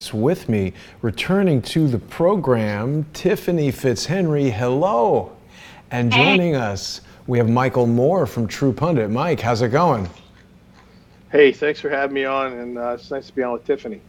guests with me. Returning to the program, Tiffany FitzHenry, hello. And joining us, we have Michael Moore from True Pundit. Mike, how's it going? Hey, thanks for having me on, and it's nice to be on with Tiffany.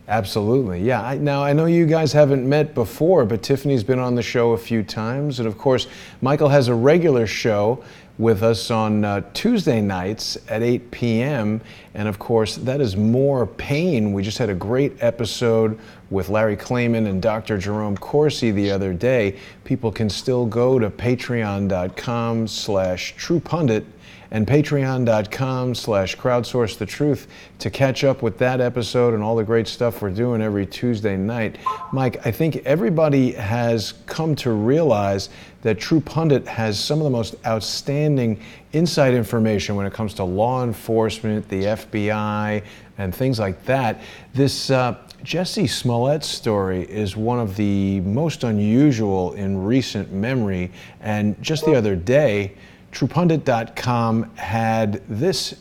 Absolutely, yeah. Now, I know you guys haven't met before, but Tiffany's been on the show a few times. And of course, Michael has a regular show with us on Tuesday nights at 8 p.m. And of course, that is More Pain. We just had a great episode with Larry Klayman and Dr. Jerome Corsi the other day. People can still go to patreon.com/TruePundit and patreon.com/crowdsourcethetruth to catch up with that episode and all the great stuff we're doing every Tuesday night. Mike, I think everybody has come to realize that True Pundit has some of the most outstanding inside information when it comes to law enforcement, the FBI, and things like that. This Jussie Smollett story is one of the most unusual in recent memory, and just the other day, TruePundit.com had this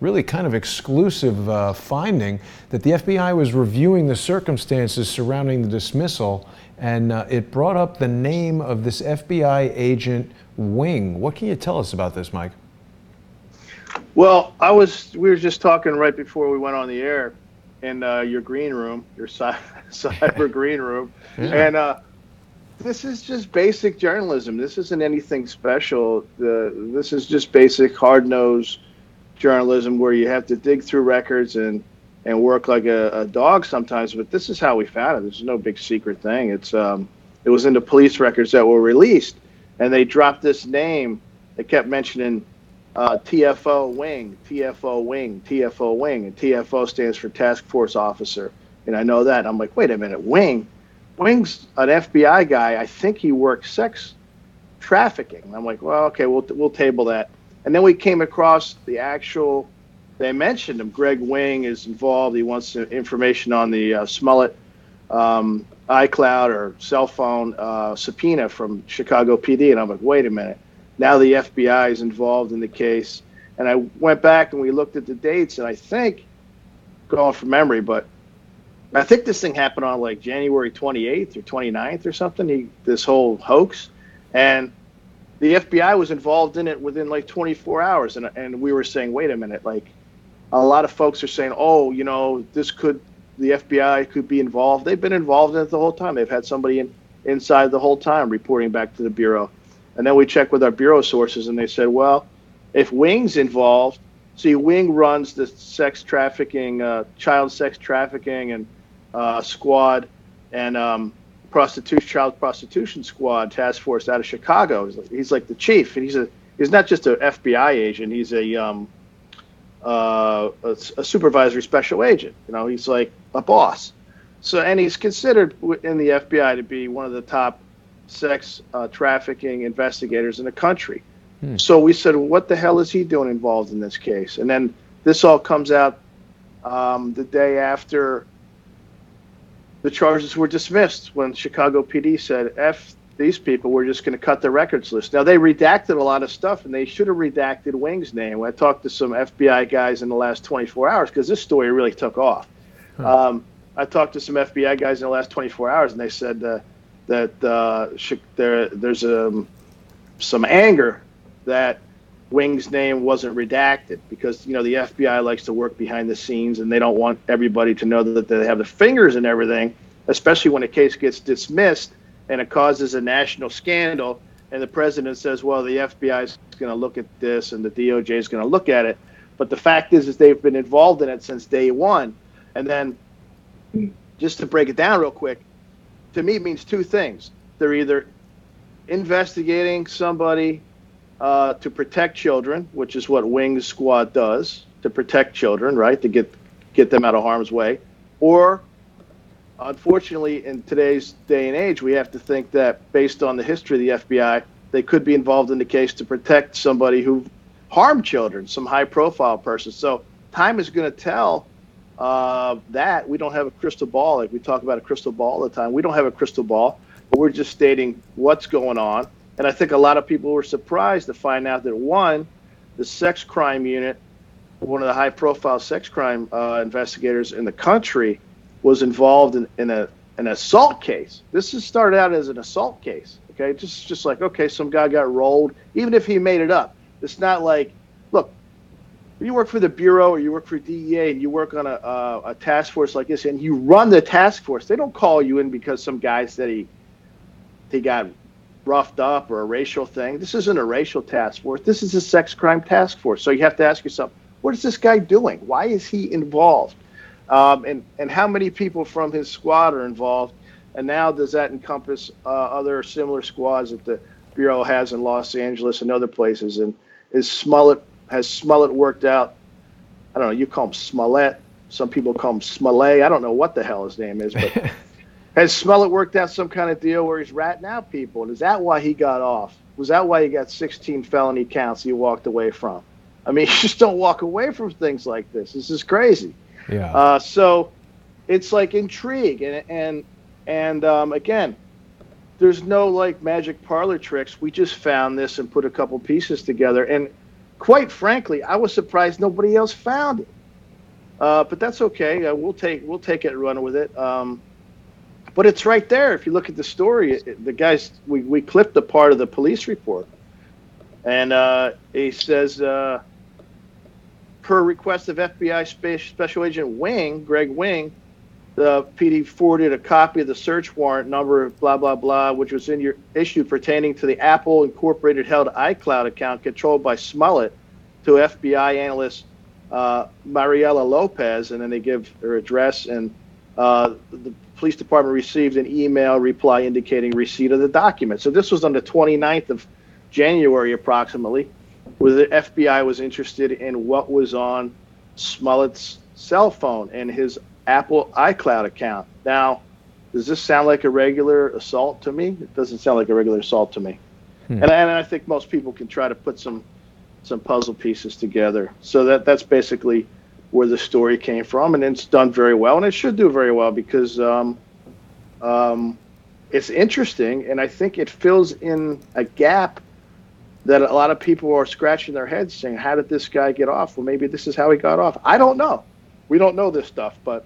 really kind of exclusive finding that the FBI was reviewing the circumstances surrounding the dismissal, and it brought up the name of this FBI agent, Wing. What can you tell us about this, Mike? Well, we were just talking right before we went on the air in your green room, your cyber green room, and this is just basic journalism. This isn't anything special. This is just basic hard-nosed journalism where you have to dig through records and work like a dog sometimes. But this is how we found it. There's no big secret thing. It was in the police records that were released, and they dropped this name. They kept mentioning TFO Wing, TFO Wing, TFO Wing, and TFO stands for Task Force Officer. And I know that. And I'm like, wait a minute, Wing. Wing's an FBI guy. I think he works sex trafficking. And I'm like, well, okay, we'll table that. And then we came across the actual. They mentioned him. Greg Wing is involved. He wants information on the Smollett iCloud or cell phone subpoena from Chicago PD. And I'm like, wait a minute. Now the FBI is involved in the case. And I went back and we looked at the dates. And I think, going from memory, but I think this thing happened on like January 28th or 29th or something, this whole hoax. And the FBI was involved in it within like 24 hours. And we were saying, wait a minute, like a lot of folks are saying, oh, you know, the FBI could be involved. They've been involved in it the whole time. They've had somebody inside the whole time reporting back to the Bureau. And then we checked with our Bureau sources and they said, well, if Wing's involved, see, Wing runs the sex trafficking, child sex trafficking and squad and child prostitution squad task force out of Chicago. He's like the chief, and he's not just an FBI agent. He's a supervisory special agent. You know, he's like a boss. So, and he's considered in the FBI to be one of the top sex trafficking investigators in the country. So we said, what the hell is he doing involved in this case? And then this all comes out the day after the charges were dismissed, when Chicago PD said, F these people, we're just going to cut the records list. Now, they redacted a lot of stuff, and they should have redacted Wing's name. I talked to some FBI guys in the last 24 hours because this story really took off. I talked to some FBI guys in the last 24 hours, and they said that there's some anger that Wing's name wasn't redacted because, you know, the FBI likes to work behind the scenes and they don't want everybody to know that they have the fingers and everything, especially when a case gets dismissed and it causes a national scandal and the president says, well, the FBI is going to look at this and the DOJ is going to look at it. But the fact is they've been involved in it since day one. And then just to break it down real quick, to me it means two things. They're either investigating somebody to protect children, which is what Wing's squad does, to protect children, right, to get them out of harm's way. Or, unfortunately, in today's day and age, we have to think that based on the history of the FBI, they could be involved in the case to protect somebody who harmed children, some high-profile person. So time is going to tell that. We don't have a crystal ball. Like we talk about a crystal ball all the time. We don't have a crystal ball, but we're just stating what's going on. And I think a lot of people were surprised to find out that, one, the sex crime unit, one of the high-profile sex crime investigators in the country, was involved in an assault case. This is started out as an assault case. Okay, just like, okay, some guy got rolled. Even if he made it up, it's not like, look, you work for the Bureau or you work for DEA and you work on a task force like this and you run the task force. They don't call you in because some guy said he got roughed up or a racial thing. This isn't a racial task force. This is a sex crime task force. So you have to ask yourself, what is this guy doing? Why is he involved? And how many people from his squad are involved? And now does that encompass other similar squads that the Bureau has in Los Angeles and other places? And has Smollett worked out? I don't know. You call him Smollett. Some people call him Smollett. I don't know what the hell his name is, but has Smollett worked out some kind of deal where he's ratting out people? And is that why he got off? Was that why he got 16 felony counts he walked away from? I mean, you just don't walk away from things like this. This is crazy. Yeah. So it's like intrigue, and again, there's no like magic parlor tricks. We just found this and put a couple pieces together, and quite frankly, I was surprised nobody else found it. But that's okay. We'll take it and run with it. But it's right there. If you look at the story, the guys, we clipped a part of the police report, and he says, per request of FBI Special Agent Wing, Greg Wing, the PD forwarded a copy of the search warrant number, blah, blah, blah, which was issued pertaining to the Apple Incorporated held iCloud account controlled by Smollett to FBI analyst Mariela Lopez, and then they give her address, and the police department received an email reply indicating receipt of the document. So this was on the 29th of January approximately, where the FBI was interested in what was on Smollett's cell phone and his Apple iCloud account. Now, does this sound like a regular assault to me? It doesn't sound like a regular assault to me. And I think most people can try to put some puzzle pieces together. So that's basically where the story came from, and it's done very well, and it should do very well because it's interesting, and I think it fills in a gap that a lot of people are scratching their heads saying, how did this guy get off? Well, maybe this is how he got off. I don't know. We don't know this stuff, but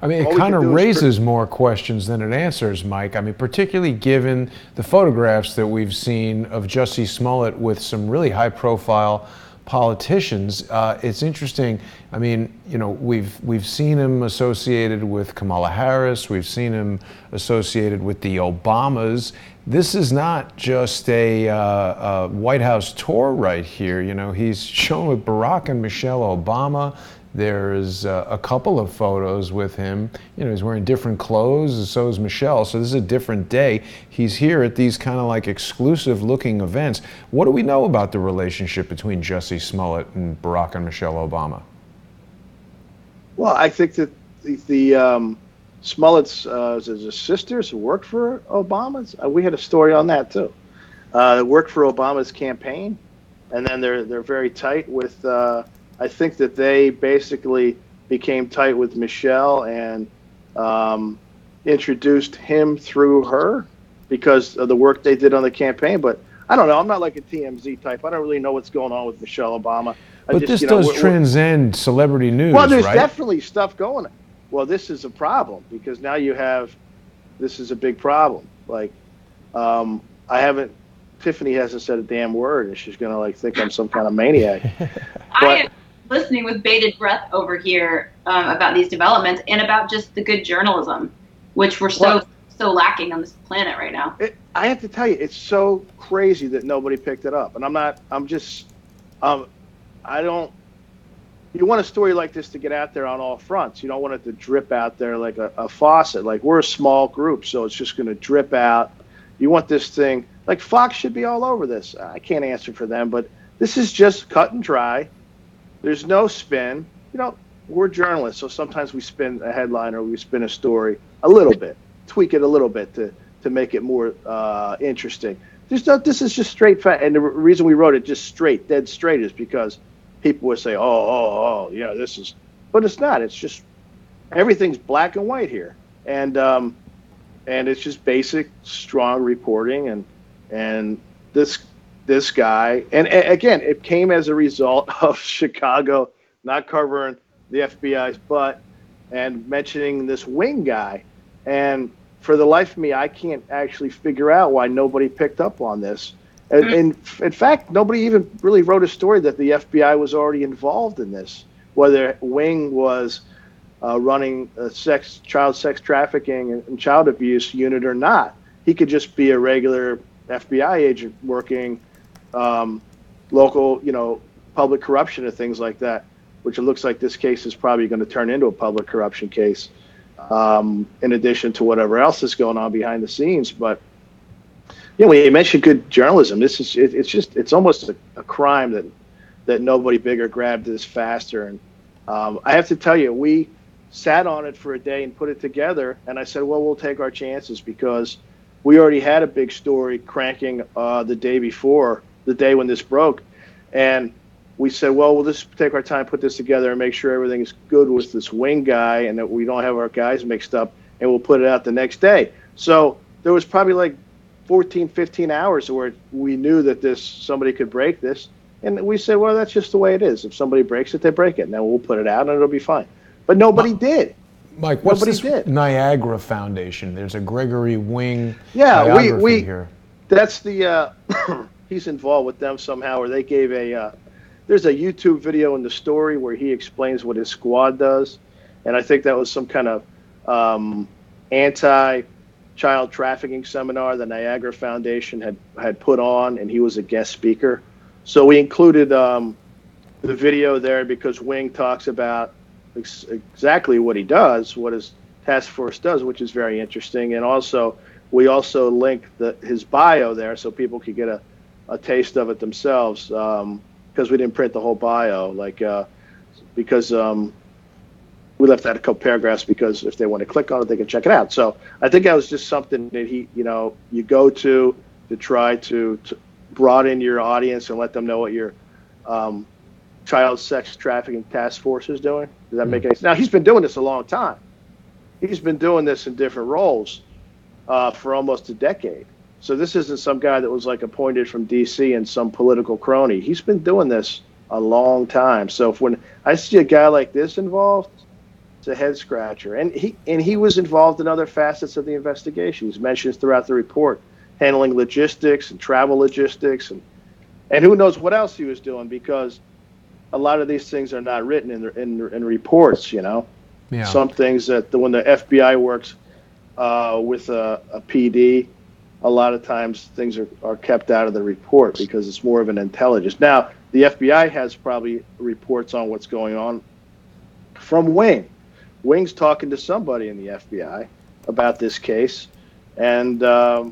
I mean, it kind of raises more questions than it answers, Mike. I mean, particularly given the photographs that we've seen of Jussie Smollett with some really high-profile politicians. It's interesting. I mean, you know, we've seen him associated with Kamala Harris. We've seen him associated with the Obamas. This is not just a White House tour right here. You know, he's shown with Barack and Michelle Obama. There's a couple of photos with him. You know, he's wearing different clothes, and so is Michelle. So this is a different day. He's here at these kind of like exclusive looking events. What do we know about the relationship between Jussie Smollett and Barack and Michelle Obama? Well, I think that the Smollett's sisters who worked for Obama's. We had a story on that too. They worked for Obama's campaign, and then they're very tight with. I think that they basically became tight with Michelle and introduced him through her because of the work they did on the campaign. But I don't know. I'm not like a TMZ type. I don't really know what's going on with Michelle Obama. But this does transcend celebrity news, well, there's right? definitely stuff going on. Well, this is a problem because now this is a big problem. Like, Tiffany hasn't said a damn word, and she's going to like think I'm some kind of maniac. I am listening with bated breath over here about these developments and about just the good journalism, which we're so lacking on this planet right now. I have to tell you, it's so crazy that nobody picked it up. And you want a story like this to get out there on all fronts. You don't want it to drip out there like a faucet. Like, we're a small group, so it's just going to drip out. You want this thing, like Fox should be all over this. I can't answer for them, but this is just cut and dry. There's no spin. You know, we're journalists, so sometimes we spin a headline or we spin a story a little bit, tweak it a little bit to make it more interesting. This is just straight fact. And the reason we wrote it just dead straight, is because people would say, yeah, this is, but it's not. It's just everything's black and white here, and it's just basic, strong reporting, and this guy, and again, it came as a result of Chicago not covering the FBI's butt and mentioning this Wing guy. And for the life of me, I can't actually figure out why nobody picked up on this. And in fact, nobody even really wrote a story that the FBI was already involved in this, whether Wing was running a child sex trafficking and child abuse unit or not. He could just be a regular FBI agent working local, public corruption and things like that, which it looks like this case is probably going to turn into a public corruption case, in addition to whatever else is going on behind the scenes. But when you mentioned good journalism, it's almost a crime that nobody bigger grabbed this faster. And I have to tell you, we sat on it for a day and put it together, and I said, well, we'll take our chances, because we already had a big story cranking the day before, the day when this broke. And we said, well, we'll just take our time, put this together, and make sure everything is good with this Wing guy and that we don't have our guys mixed up, and we'll put it out the next day. So there was probably like 14, 15 hours where we knew that somebody could break this. And we said, well, that's just the way it is. If somebody breaks it, they break it. And then we'll put it out and it'll be fine. But nobody did. Mike, what's this Niagara Foundation? There's a Gregory Wing biography here. That's the, he's involved with them somehow, or they gave there's a YouTube video in the story where he explains what his squad does. And I think that was some kind of anti-child trafficking seminar the Niagara Foundation had put on, and he was a guest speaker. So we included the video there because Wing talks about exactly what he does, what his task force does, which is very interesting. And also, we also link his bio there so people could get a taste of it themselves, because we didn't print the whole bio, because we left out a couple paragraphs because if they want to click on it, they can check it out. So I think that was just something that you go to try to broaden your audience and let them know what your child sex trafficking task force is doing. Does that make any sense? Now, he's been doing this a long time. He's been doing this in different roles for almost a decade. So this isn't some guy that was like appointed from D.C. and some political crony. He's been doing this a long time. So when I see a guy like this involved, it's a head scratcher. And he was involved in other facets of the investigation. He's mentioned throughout the report, handling logistics and travel logistics, and who knows what else he was doing, because a lot of these things are not written in reports. Yeah. Some things that when the FBI works with a PD, a lot of times things are kept out of the report because it's more of an intelligence. Now, the FBI has probably reports on what's going on from Wing. Wing's talking to somebody in the FBI about this case. And, a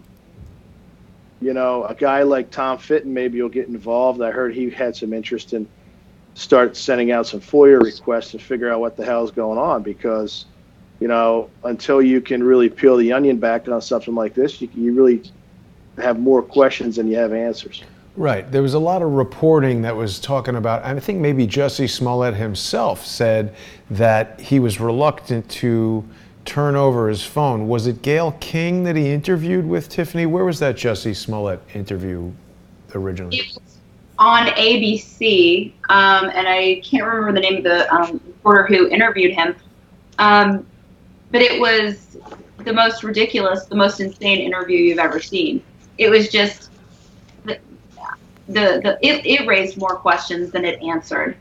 guy like Tom Fitton maybe will get involved. I heard he had some interest in start sending out some FOIA requests to figure out what the hell is going on, because until you can really peel the onion back on something like this, you really have more questions than you have answers. Right. There was a lot of reporting that was talking about, I think maybe Jussie Smollett himself said that he was reluctant to turn over his phone. Was it Gayle King that he interviewed with, Tiffany? Where was that Jussie Smollett interview originally? It was on ABC, and I can't remember the name of the reporter who interviewed him. But it was the most ridiculous, the most insane interview you've ever seen. It was just it raised more questions than it answered.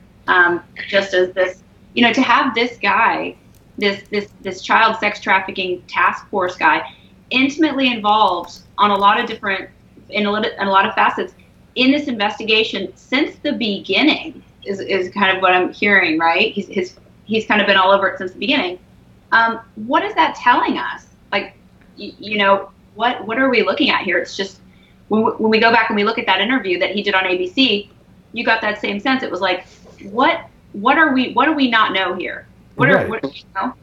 Just as this, to have this guy, this child sex trafficking task force guy, intimately involved on a lot of different, in a lot of facets in this investigation since the beginning is kind of what I'm hearing, right? He's kind of been all over it since the beginning. What is that telling us? Like, what are we looking at here? It's just when we go back and we look at that interview that he did on ABC, you got that same sense. It was like, what do we not know here? What do we know?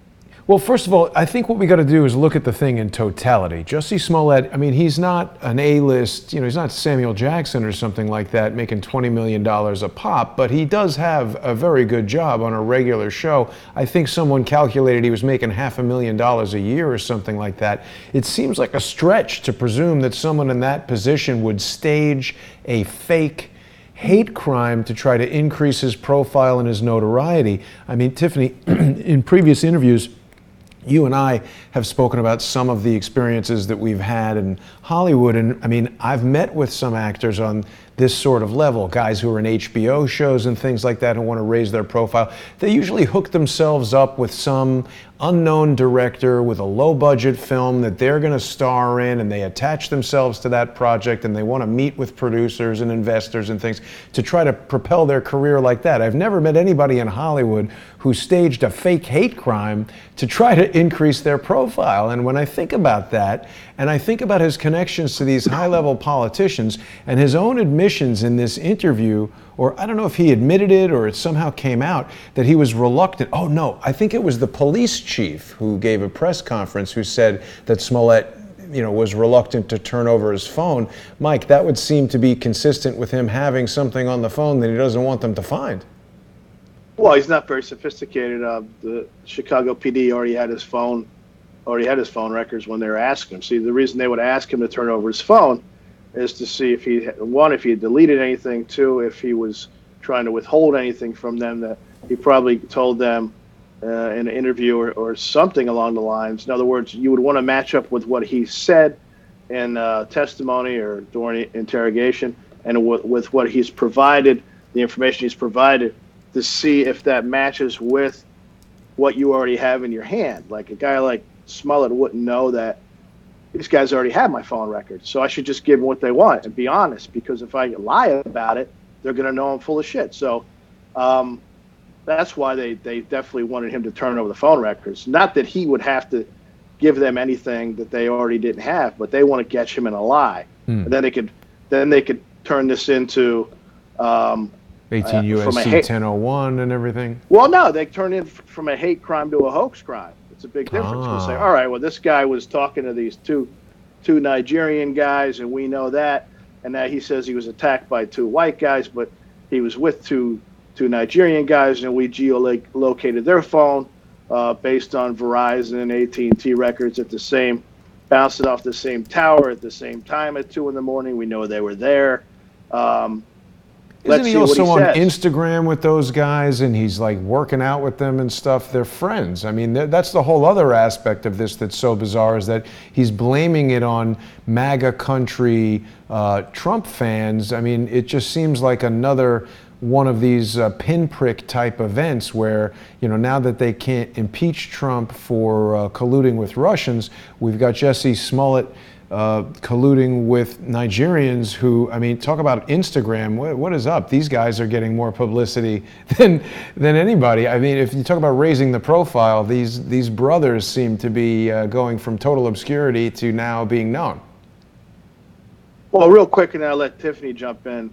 Well, first of all, I think what we got to do is look at the thing in totality. Jussie Smollett, I mean, he's not an A-list, he's not Samuel Jackson or something like that making $20 million a pop, but he does have a very good job on a regular show. I think someone calculated he was making $500,000 a year or something like that. It seems like a stretch to presume that someone in that position would stage a fake hate crime to try to increase his profile and his notoriety. I mean, Tiffany, in previous interviews, you and I have spoken about some of the experiences that we've had in Hollywood. And I mean, I've met with some actors on this sort of level, guys who are in HBO shows and things like that who want to raise their profile. They usually hook themselves up with some unknown director with a low budget film that they're going to star in, and they attach themselves to that project, and they want to meet with producers and investors and things to try to propel their career like that. I've never met anybody in Hollywood who staged a fake hate crime to try to increase their profile. And when I think about that, and I think about his connections to these high-level politicians and his own admissions in this interview, or I don't know if he admitted it or it somehow came out that he was reluctant. Oh no, I think it was the police chief who gave a press conference who said that Smollett, was reluctant to turn over his phone. Mike, that would seem to be consistent with him having something on the phone that he doesn't want them to find. Well, he's not very sophisticated. The Chicago PD already had his phone records when they were asking him. See, the reason they would ask him to turn over his phone is to see if he had deleted anything, two, if he was trying to withhold anything from them that he probably told them in an interview or something along the lines. In other words, you would want to match up with what he said in testimony or during interrogation and with what he's provided, the information he's provided, to see if that matches with what you already have in your hand. Like a guy like Smollett wouldn't know that these guys already have my phone records, so I should just give them what they want and be honest, because if I lie about it, they're going to know I'm full of shit. So that's why they definitely wanted him to turn over the phone records. Not that he would have to give them anything that they already didn't have, but they want to catch him in a lie. And then they could turn this into 18 U.S.C. 1001 and everything. Well, no, they turn it from a hate crime to a hoax crime. It's a big difference. We'll say, all right, well, this guy was talking to these two Nigerian guys, and we know that. And now he says he was attacked by two white guys, but he was with two Nigerian guys, and we geolocated their phone based on Verizon and AT&T records bounced it off the same tower at the same time at 2 a.m. We know they were there. Isn't he also on Instagram with those guys, and he's like working out with them and stuff? They're friends. I mean, that's the whole other aspect of this that's so bizarre, is that he's blaming it on MAGA country Trump fans. I mean, it just seems like another one of these pinprick type events where, now that they can't impeach Trump for colluding with Russians, we've got Jussie Smollett colluding with Nigerians who, I mean, talk about Instagram. What is up? These guys are getting more publicity than anybody. I mean, if you talk about raising the profile, these brothers seem to be going from total obscurity to now being known. Well, real quick, and I'll let Tiffany jump in.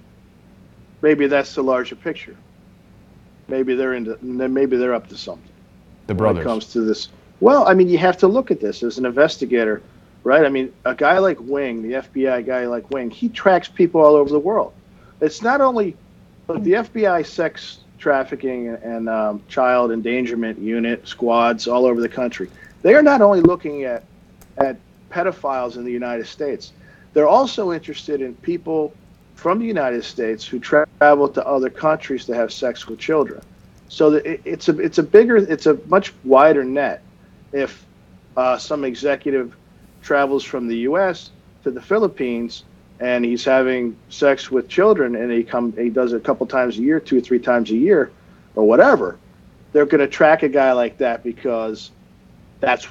Maybe that's the larger picture. Maybe they're up to something. The brothers. When it comes to this. Well, I mean, you have to look at this as an investigator. Right? I mean, a guy like Wing, the FBI guy like Wing, he tracks people all over the world. It's not only the FBI sex trafficking and child endangerment unit squads all over the country. They are not only looking at pedophiles in the United States. They're also interested in people from the United States who travel to other countries to have sex with children. So it's a much wider net. If some executive travels from the U.S. to the Philippines and he's having sex with children, and he does it a couple times a year, 2 or 3 times a year, or whatever, they're going to track a guy like that because that's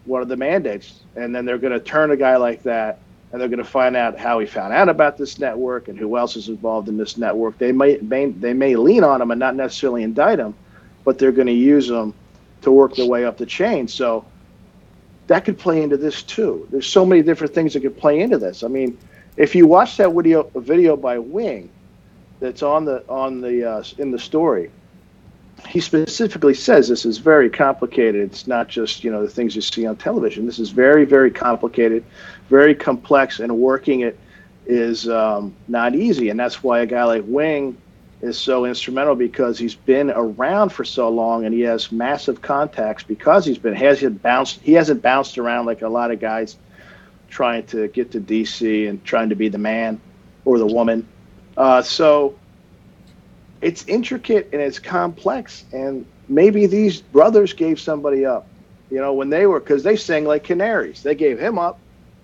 one of the mandates. And then they're going to turn a guy like that, and they're going to find out how he found out about this network and who else is involved in this network. They may lean on him and not necessarily indict him, but they're going to use them to work their way up the chain. So that could play into this too. There's so many different things that could play into this. I mean, if you watch that video by Wing, that's in the story, he specifically says this is very complicated. It's not just the things you see on television. This is very, very complicated, very complex, and working it is not easy. And that's why a guy like Wing is so instrumental, because he's been around for so long and he has massive contacts because he hasn't bounced around like a lot of guys trying to get to DC and trying to be the man or the woman. So it's intricate and it's complex, and maybe these brothers gave somebody up, you know, when they were, because they sang like canaries. They gave him up.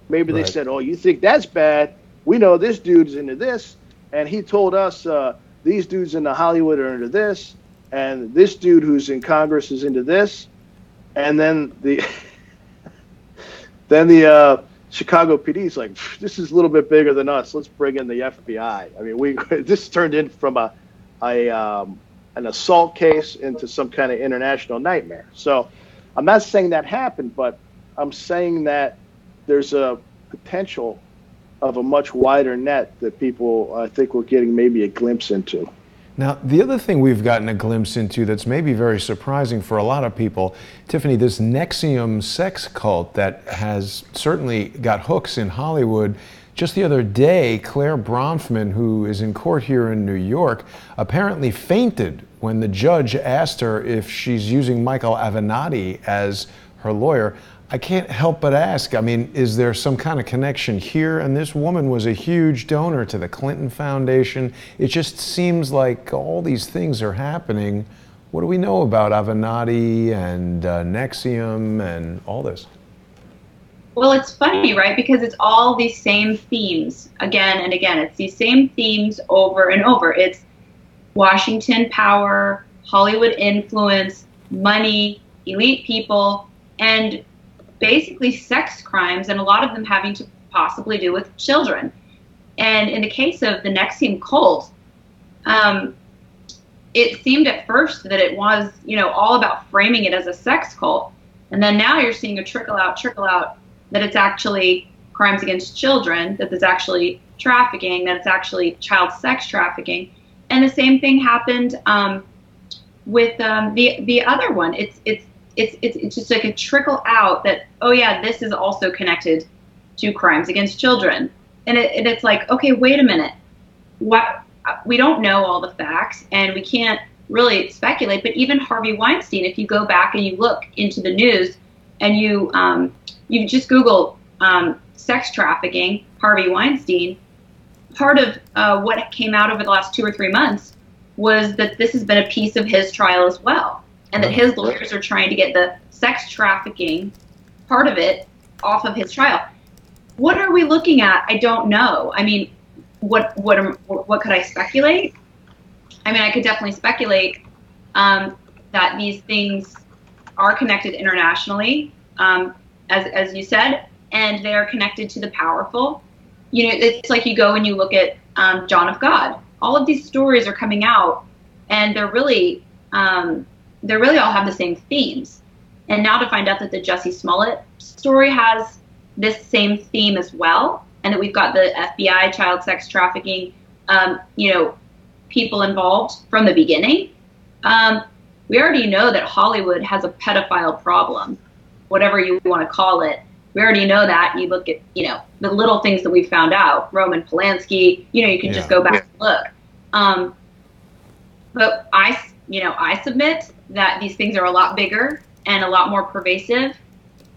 Maybe they said, oh, you think that's bad? We know this dude's into this, and he told us these dudes in Hollywood are into this, and this dude who's in Congress is into this, and then the Chicago PD's like, this is a little bit bigger than us. Let's bring in the FBI. I mean, this turned in from an assault case into some kind of international nightmare. So I'm not saying that happened, but I'm saying that there's a potential of a much wider net that people, I think, we're getting maybe a glimpse into. Now, the other thing we've gotten a glimpse into that's maybe very surprising for a lot of people, Tiffany, this NXIVM sex cult that has certainly got hooks in Hollywood. Just the other day, Claire Bronfman, who is in court here in New York, apparently fainted when the judge asked her if she's using Michael Avenatti as her lawyer. I can't help but ask, I mean, is there some kind of connection here? And this woman was a huge donor to the Clinton Foundation. It just seems like all these things are happening. What do we know about Avenatti and NXIVM and all this? Well, it's funny, right? Because it's all these same themes again and again. It's these same themes over and over. It's Washington power, Hollywood influence, money, elite people, and basically sex crimes, and a lot of them having to possibly do with children. And in the case of the NXIVM cult, it seemed at first that it was, you know, all about framing it as a sex cult. And then now you're seeing a trickle out that it's actually crimes against children, that it's actually trafficking, that it's actually child sex trafficking. And the same thing happened with the other one. It's just like a trickle out that, oh yeah, this is also connected to crimes against children. And it's like, okay, wait a minute. What? We don't know all the facts and we can't really speculate, but even Harvey Weinstein, if you go back and you look into the news and you just Google sex trafficking, Harvey Weinstein, part of what came out over the last 2 or 3 months was that this has been a piece of his trial as well. And that his lawyers are trying to get the sex trafficking part of it off of his trial. What are we looking at? I don't know. I mean, what could I speculate? I mean, I could definitely speculate that these things are connected internationally, as you said, and they are connected to the powerful. You know, it's like you go and you look at John of God. All of these stories are coming out, and they're really all have the same themes. And now to find out that the Jussie Smollett story has this same theme as well, and that we've got the FBI child sex trafficking, people involved from the beginning. We already know that Hollywood has a pedophile problem, whatever you want to call it. We already know that. You look at, the little things that we've found out, Roman Polanski, you can just go back and look. But I submit that these things are a lot bigger and a lot more pervasive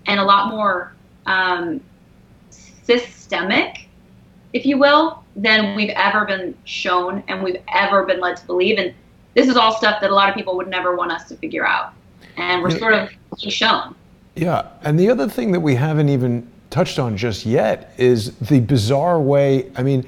and a lot more systemic, if you will, than we've ever been shown and we've ever been led to believe. And this is all stuff that a lot of people would never want us to figure out. And we're sort of being shown. Yeah, and the other thing that we haven't even touched on just yet is the bizarre way, I mean,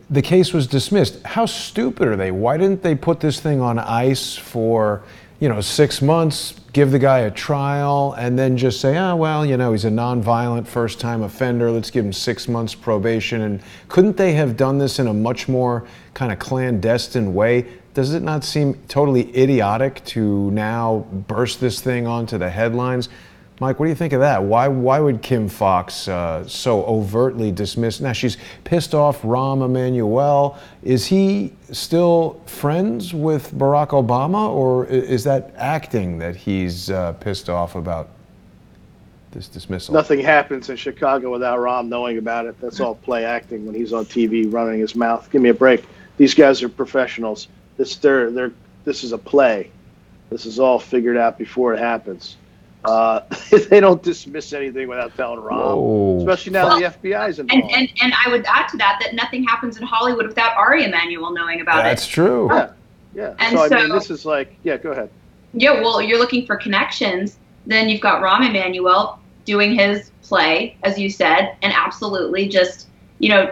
the case was dismissed. How stupid are they? Why didn't they put this thing on ice for, 6 months, give the guy a trial, and then just say, he's a nonviolent first-time offender, let's give him 6 months probation? And couldn't they have done this in a much more kind of clandestine way? Does it not seem totally idiotic to now burst this thing onto the headlines? Mike, what do you think of that? Why would Kim Fox so overtly dismiss? Now, she's pissed off Rahm Emanuel. Is he still friends with Barack Obama, or is that acting that he's pissed off about this dismissal? Nothing happens in Chicago without Rahm knowing about it. That's all play acting when he's on TV running his mouth. Give me a break. These guys are professionals. This is a play. This is all figured out before it happens. They don't dismiss anything without telling Rahm, especially now that the FBI is involved. And I would add to that nothing happens in Hollywood without Ari Emanuel knowing about it. That's true. Yeah. Yeah. And so, I mean, this is like, yeah, go ahead. Yeah, well, you're looking for connections. Then you've got Rahm Emanuel doing his play, as you said, and absolutely just,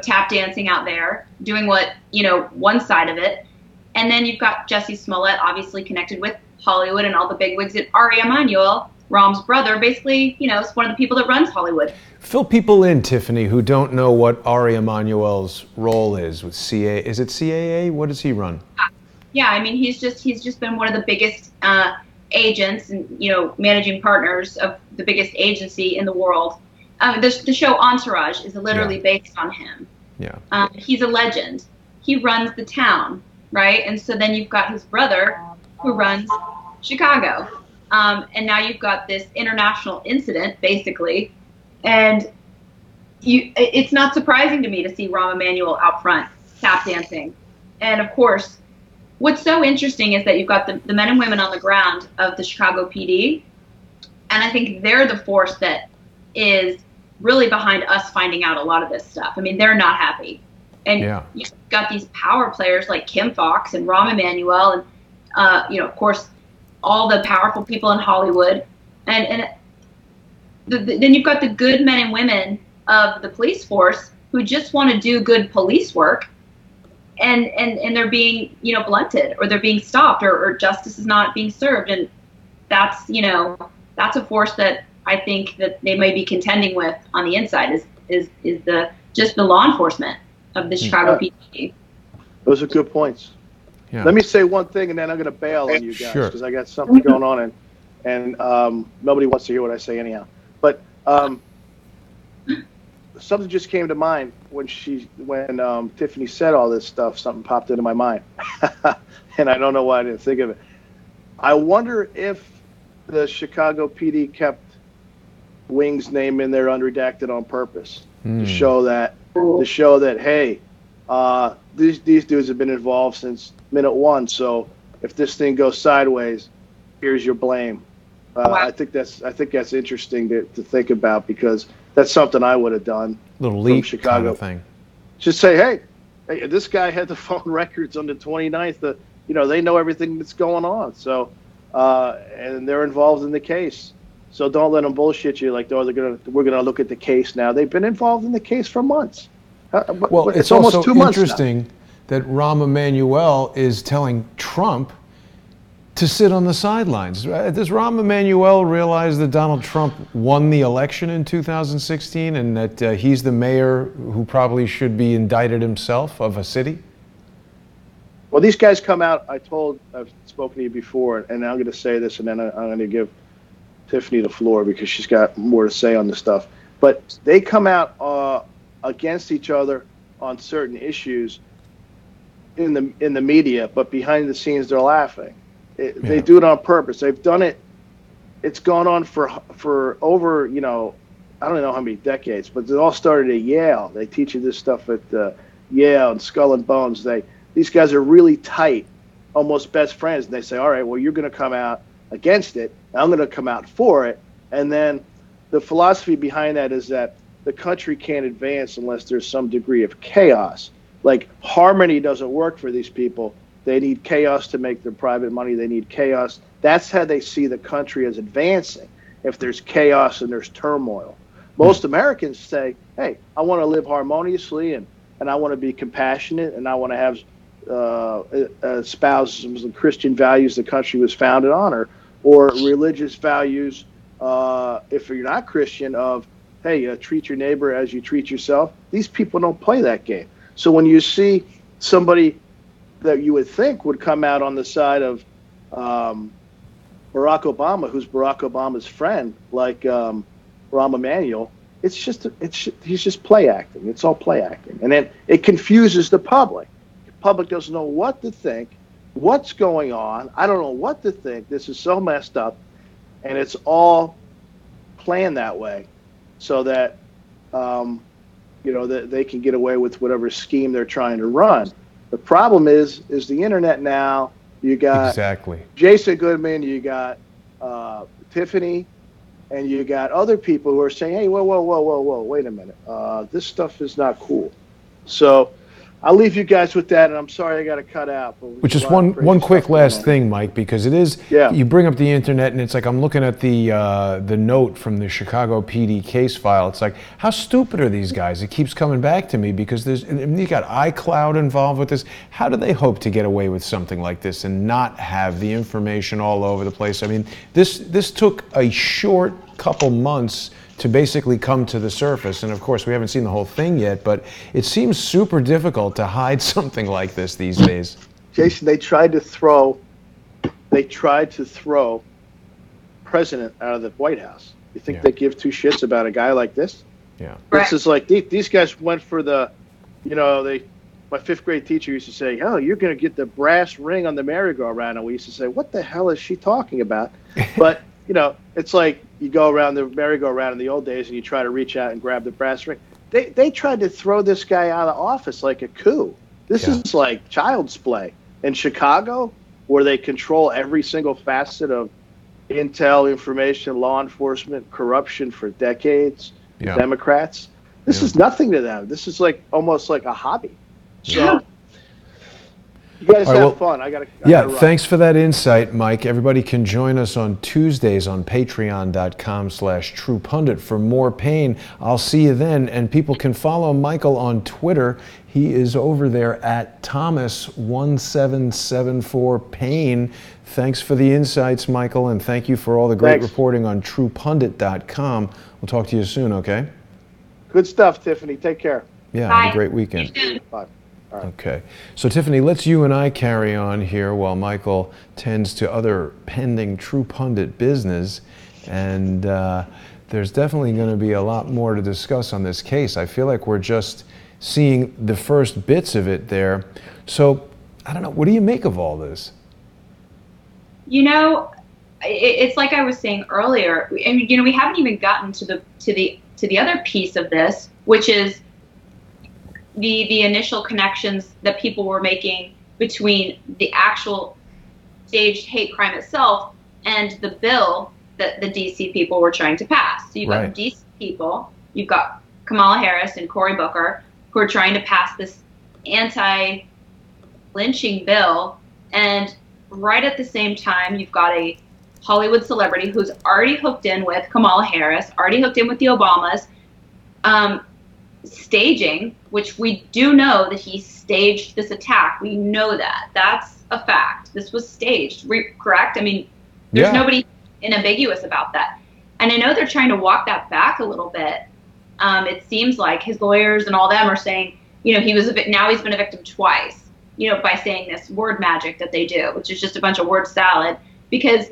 tap dancing out there, doing what, one side of it. And then you've got Jussie Smollett, obviously connected with Hollywood and all the bigwigs. And Ari Emanuel, Rahm's brother, basically, is one of the people that runs Hollywood. Fill people in, Tiffany, who don't know what Ari Emanuel's role is with CAA. Is it CAA? What does he run? Yeah, I mean, he's just been one of the biggest agents and managing partners of the biggest agency in the world. The show Entourage is literally based on him. Yeah. He's a legend. He runs the town, right? And so then you've got his brother who runs Chicago, and now you've got this international incident basically, and it's not surprising to me to see Rahm Emanuel out front tap dancing, and of course. What's so interesting is that you've got the men and women on the ground of the Chicago PD, and I think they're the force that is really behind us finding out a lot of this stuff. I mean, they're not happy. And you've got these power players like Kim Fox and Rahm Emanuel and, of course, all the powerful people in Hollywood. And then you've got the good men and women of the police force who just want to do good police work. And they're being, blunted, or they're being stopped, or justice is not being served. And that's a force that I think that they may be contending with on the inside is the law enforcement of the Chicago PD. Those are good points. Yeah. Let me say one thing, and then I'm going to bail on you guys because I got something going on, and nobody wants to hear what I say anyhow. But something just came to mind when Tiffany said all this stuff. Something popped into my mind, and I don't know why I didn't think of it. I wonder if the Chicago PD kept Wing's name in there unredacted on purpose to show that hey, these dudes have been involved since minute one. So if this thing goes sideways, here's your blame. I think that's interesting to think about, because that's something I would have done. Little leak Chicago kind of thing. Just say, hey, this guy had the phone records on the 29th. They know everything that's going on. So, and they're involved in the case. So don't let them bullshit you like, we're gonna look at the case now. They've been involved in the case for months. Well, it's almost also 2 months interesting that Rahm Emanuel is telling Trump to sit on the sidelines. Does Rahm Emanuel realize that Donald Trump won the election in 2016 and that he's the mayor who probably should be indicted himself of a city? Well, these guys come out. I've spoken to you before, and I'm going to say this, and then I'm going to give Tiffany the floor because she's got more to say on this stuff. But they come out against each other on certain issues in the media, but behind the scenes they're laughing. They do it on purpose. They've done it. It's gone on for over, I don't know how many decades, but it all started at Yale. They teach you this stuff at Yale and Skull and Bones. These guys are really tight, almost best friends. And they say, all right, well, you're going to come out against it. I'm going to come out for it. And then the philosophy behind that is that the country can't advance unless there's some degree of chaos. Like, harmony doesn't work for these people. They need chaos to make their private money. They need chaos. That's how they see the country as advancing, if there's chaos and there's turmoil. Most Americans say, hey, I want to live harmoniously, and I want to be compassionate, and I want to have espouse some Christian values the country was founded on, or religious values, if you're not Christian, of, hey, treat your neighbor as you treat yourself. These people don't play that game. So when you see somebody that you would think would come out on the side of Barack Obama, who's Barack Obama's friend, like Rahm Emanuel, he's just play acting. It's all play acting. And then it confuses the public. The public doesn't know what to think, what's going on. I don't know what to think. This is so messed up. And it's all planned that way so that, that they can get away with whatever scheme they're trying to run. The problem is the internet now. You got Jason Goodman, you got Tiffany, and you got other people who are saying, hey, whoa, wait a minute. This stuff is not cool. So I'll leave you guys with that, and I'm sorry I got to cut out. Which is one quick last thing, Mike, because it is, you bring up the internet, and it's like I'm looking at the note from the Chicago PD case file. It's like, how stupid are these guys? It keeps coming back to me because you got iCloud involved with this. How do they hope to get away with something like this and not have the information all over the place? I mean, this took a short couple months to basically come to the surface, and of course we haven't seen the whole thing yet, but it seems super difficult to hide something like this these days. Jason, they tried to throw president out of the White House. You think they give two shits about a guy like this? Yeah. This is like, these guys went for the, my fifth grade teacher used to say, oh, you're going to get the brass ring on the merry-go-round, and we used to say, what the hell is she talking about? But it's like you go around the merry-go-round in the old days and you try to reach out and grab the brass ring. They tried to throw this guy out of office like a coup. This is like child's play. In Chicago, where they control every single facet of intel, information, law enforcement, corruption for decades, Democrats, this is nothing to them. This is like almost like a hobby. So you guys have fun. I gotta run. Thanks for that insight, Mike. Everybody can join us on Tuesdays on patreon.com/TruePundit for more pain. I'll see you then. And people can follow Michael on Twitter. He is over there at Thomas1774Pain. Thanks for the insights, Michael, and thank you for all the great reporting on TruePundit.com. We'll talk to you soon, okay? Good stuff, Tiffany. Take care. Yeah, have a great weekend. Bye. All right. Okay. So, Tiffany, let's you and I carry on here while Michael tends to other pending True Pundit business. And there's definitely going to be a lot more to discuss on this case. I feel like we're just seeing the first bits of it there. So, I don't know. What do you make of all this? It's like I was saying earlier. And we haven't even gotten to the other piece of this, which is the initial connections that people were making between the actual staged hate crime itself and the bill that the DC people were trying to pass. So you've got the DC people, you've got Kamala Harris and Cory Booker, who are trying to pass this anti-lynching bill, and right at the same time, you've got a Hollywood celebrity who's already hooked in with Kamala Harris, already hooked in with the Obamas, staging, which we do know that he staged this attack. We know that. That's a fact. This was staged, correct? I mean, there's nobody ambiguous about that. And I know they're trying to walk that back a little bit. It seems like his lawyers and all them are saying, now he's been a victim twice, by saying this word magic that they do, which is just a bunch of word salad, because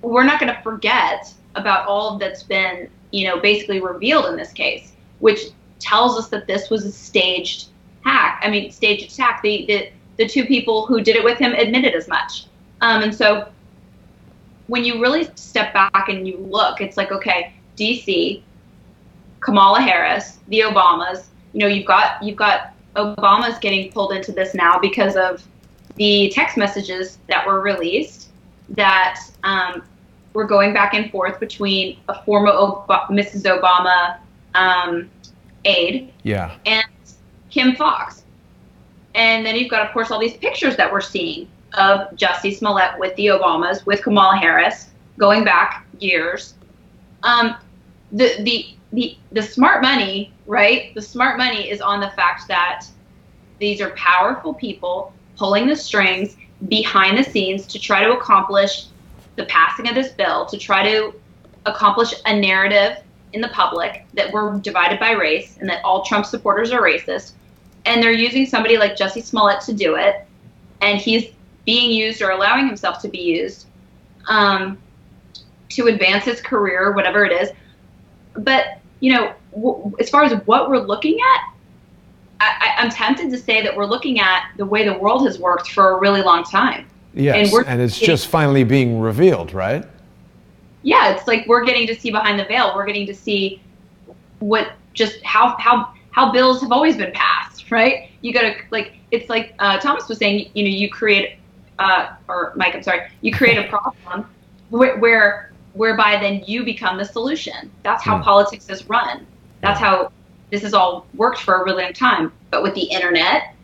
we're not going to forget about all that's been, basically revealed in this case, which tells us that this was a staged staged attack. The two people who did it with him admitted as much. And so when you really step back and you look, it's like, okay, DC, Kamala Harris, the Obamas, you've got Obama's getting pulled into this now because of the text messages that were released that were going back and forth between a former Mrs. Obama aide and Kim Fox. And then you've got, of course, all these pictures that we're seeing of Jussie Smollett with the Obamas, with Kamala Harris, going back years. The smart money, right? The smart money is on the fact that these are powerful people pulling the strings behind the scenes to try to accomplish the passing of this bill, to try to accomplish a narrative in the public that we're divided by race and that all Trump supporters are racist. And they're using somebody like Jussie Smollett to do it. And he's being used or allowing himself to be used to advance his career, whatever it is. But, as far as what we're looking at, I'm tempted to say that we're looking at the way the world has worked for a really long time. Yes, and it's just finally being revealed, right? Yeah, it's like we're getting to see behind the veil. We're getting to see how bills have always been passed, right? You got to, it's like Thomas was saying, you create, or Mike, I'm sorry, you create a problem whereby then you become the solution. That's how politics is run. That's how this has all worked for a really long time. But with the internet,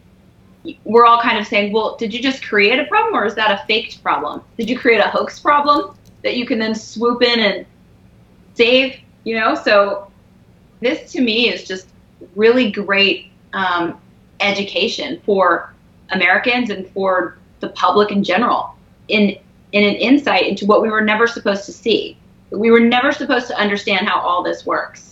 we're all kind of saying, well, did you just create a problem, or is that a faked problem? Did you create a hoax problem that you can then swoop in and save? So this to me is just really great education for Americans and for the public in general, in an insight into what we were never supposed to see. We were never supposed to understand how all this works.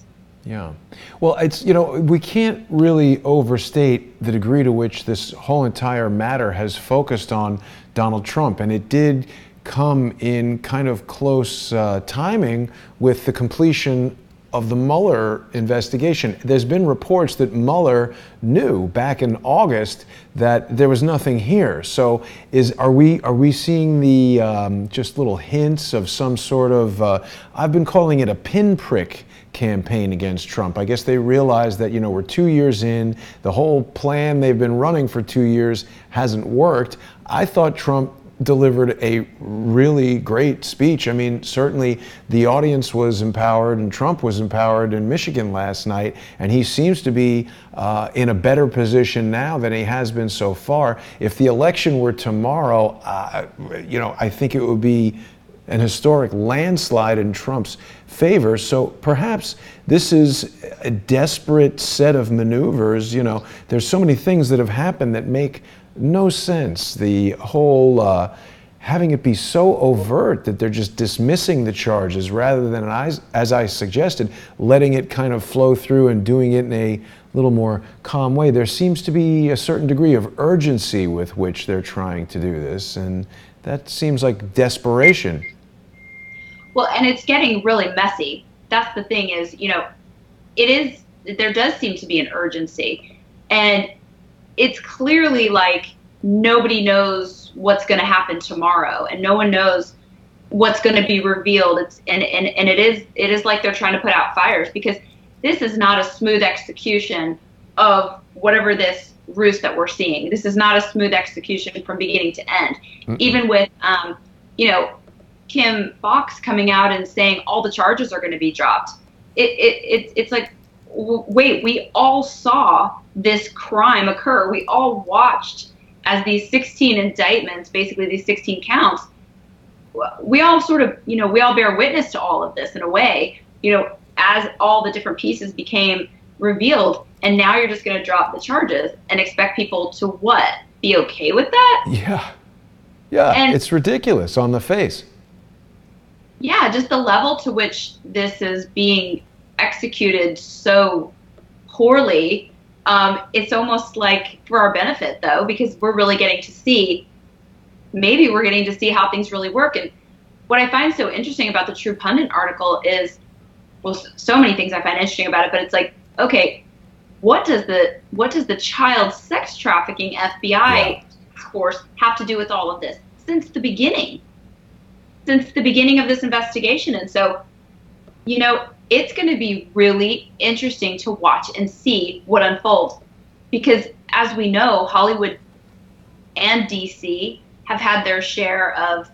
Yeah. Well, it's, we can't really overstate the degree to which this whole entire matter has focused on Donald Trump. And it did come in kind of close timing with the completion of the Mueller investigation. There's been reports that Mueller knew back in August that there was nothing here. So are we seeing the just little hints of some sort of, I've been calling it a pinprick campaign against Trump. I guess they realized that, we're 2 years in, the whole plan they've been running for 2 years hasn't worked. I thought Trump delivered a really great speech. I mean, certainly the audience was empowered and Trump was empowered in Michigan last night, and he seems to be in a better position now than he has been so far. If the election were tomorrow, I think it would be an historic landslide in Trump's favor. So perhaps this is a desperate set of maneuvers. There's so many things that have happened that make no sense. The whole having it be so overt that they're just dismissing the charges rather than, as I suggested, letting it kind of flow through and doing it in a little more calm way. There seems to be a certain degree of urgency with which they're trying to do this, and that seems like desperation. Well, and it's getting really messy. That's the thing is, there does seem to be an urgency, and it's clearly like nobody knows what's going to happen tomorrow, and no one knows what's going to be revealed. It is like they're trying to put out fires, because this is not a smooth execution of whatever this ruse that we're seeing. This is not a smooth execution from beginning to end. Even with, Kim Fox coming out and saying all the charges are going to be dropped. It's like, wait, we all saw this crime occur. We all watched as these 16 indictments, basically these 16 counts, we all sort of, we all bear witness to all of this in a way, as all the different pieces became revealed. And now you're just going to drop the charges and expect people to what? Be okay with that? Yeah. Yeah. And it's ridiculous on the face. Yeah. Just the level to which this is being executed so poorly. It's almost like for our benefit, though, because we're really getting to see, maybe we're getting to see how things really work. And what I find so interesting about the True Pundit article is, well, so many things I find interesting about it, but it's like, okay, what does the child sex trafficking FBI force have to do with all of this since the beginning of this investigation? And so, it's going to be really interesting to watch and see what unfolds, because as we know, Hollywood and DC have had their share of,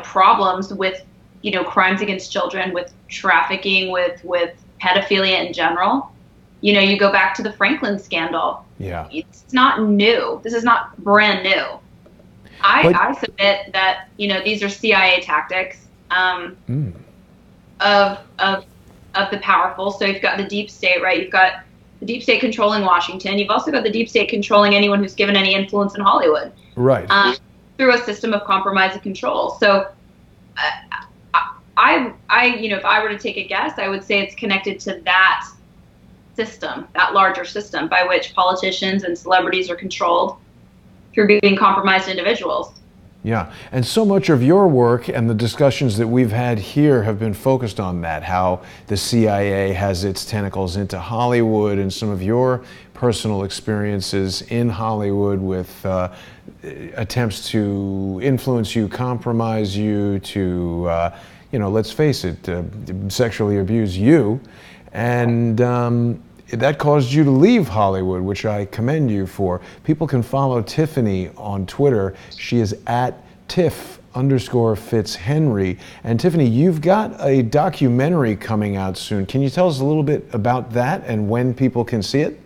problems with, crimes against children, with trafficking, with pedophilia in general. You go back to the Franklin scandal. Yeah. It's not new. This is not brand new. I submit that, these are CIA tactics. Of the powerful. So you've got the deep state, right? You've got the deep state controlling Washington. You've also got the deep state controlling anyone who's given any influence in Hollywood, right? Through a system of compromise and control. So, if I were to take a guess, I would say it's connected to that system, that larger system by which politicians and celebrities are controlled through being compromised individuals. Yeah, and so much of your work and the discussions that we've had here have been focused on that, how the CIA has its tentacles into Hollywood, and some of your personal experiences in Hollywood with attempts to influence you, compromise you, to, let's face it, sexually abuse you. And that caused you to leave Hollywood, which I commend you for. People can follow Tiffany on Twitter. She is at Tiff _FitzHenry. And Tiffany, you've got a documentary coming out soon. Can you tell us a little bit about that and when people can see it?